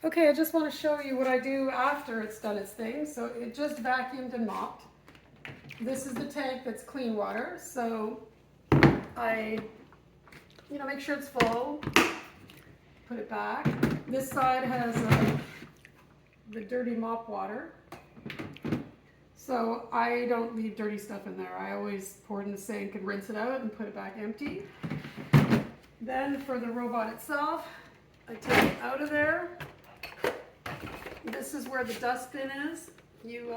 Okay, I just want to show you what I do after it's done its thing. So it just vacuumed and mopped. This is the tank that's clean water. So I, make sure it's full, put it back. This side has the dirty mop water. So I don't leave dirty stuff in there. I always pour it in the sink and rinse it out and put it back empty. Then for the robot itself, I take it out of there. This is where the dustbin is. You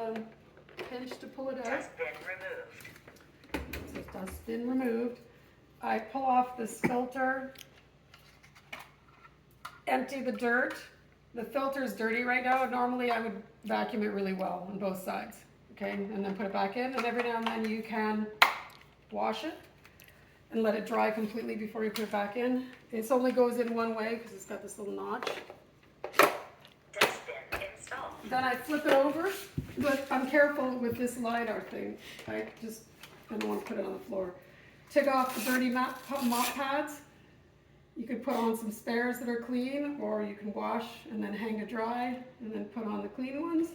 pinch to pull it out. Dustbin removed. So dustbin removed. I pull off this filter, empty the dirt. The filter is dirty right now. Normally I would vacuum it really well on both sides, okay, and then put it back in. And every now and then you can wash it and let it dry completely before you put it back in. It only goes in one way because it's got this little notch. Then I flip it over, but I'm careful with this LiDAR thing. I don't want to put it on the floor. Take off the dirty mop pads. You could put on some spares that are clean, or you can wash and then hang to dry and then put on the clean ones.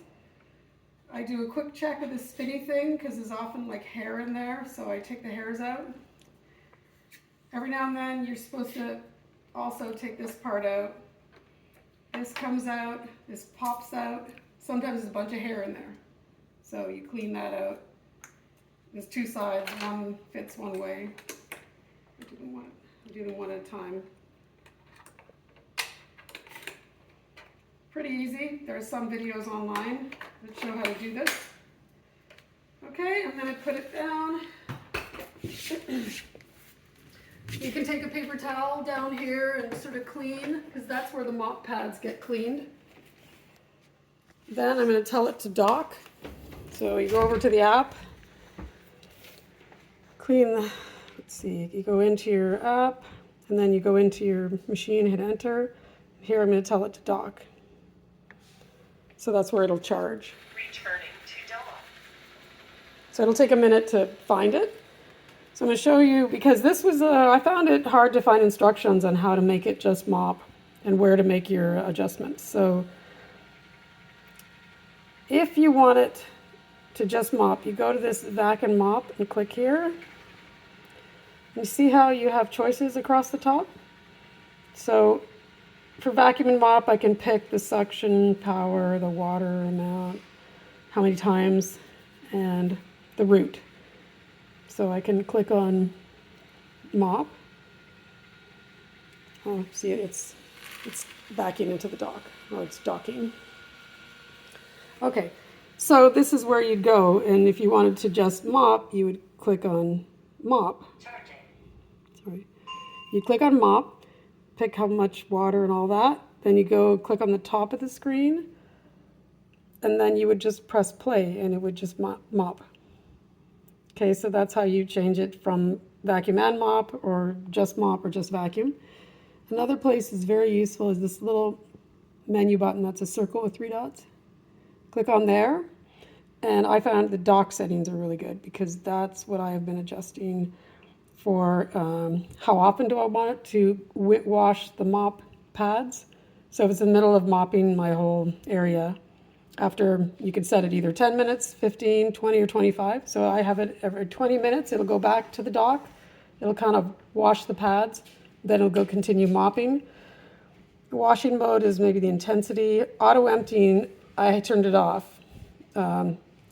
I do a quick check of this spinny thing because there's often like hair in there, so I take the hairs out. Every now and then you're supposed to also take this part out. This comes out, this pops out. Sometimes there's a bunch of hair in there. So you clean that out. There's two sides, one fits one way. I do them one at a time. Pretty easy. There's some videos online that show how to do this. Okay, I'm gonna put it down. You can take a paper towel down here and sort of clean, because that's where the mop pads get cleaned. Then I'm going to tell it to dock. So you go over to the app, let's see, you go into your app, and then you go into your machine, hit enter. Here I'm going to tell it to dock. So that's where it'll charge. Returning to dock. So it'll take a minute to find it. So I'm going to show you, because this was, I found it hard to find instructions on how to make it just mop and where to make your adjustments. So if you want it to just mop, you go to this vac and mop and click here. You see how you have choices across the top? So for vacuum and mop, I can pick the suction power, the water amount, how many times, and the route. So I can click on mop. Oh, see, it's backing into the dock, or it's docking. Okay, so this is where you'd go, and if you wanted to just mop, you would click on mop. Charging. Sorry. You'd click on mop, pick how much water and all that, then you go click on the top of the screen, and then you would just press play, and it would just mop. Okay, so that's how you change it from vacuum and mop, or just vacuum. Another place is very useful is this little menu button that's a circle with 3 dots. Click on there, and I found the dock settings are really good because that's what I have been adjusting for how often do I want it to wash the mop pads. So if it's in the middle of mopping my whole area, after, you can set it either 10 minutes, 15, 20, or 25. So I have it every 20 minutes, it'll go back to the dock. It'll kind of wash the pads, then it'll go continue mopping. Washing mode is maybe the intensity. Auto emptying, I turned it off.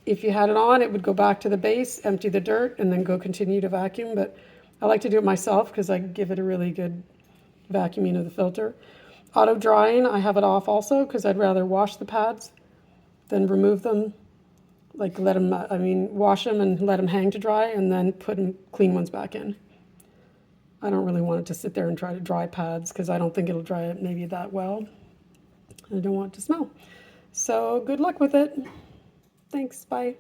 If you had it on, it would go back to the base, empty the dirt, and then go continue to vacuum. But I like to do it myself because I give it a really good vacuuming of the filter. Auto drying, I have it off also because I'd rather wash the pads than remove them. Like wash them and let them hang to dry, and then put clean ones back in. I don't really want it to sit there and try to dry pads because I don't think it'll dry it maybe that well. I don't want it to smell. So good luck with it. Thanks, bye.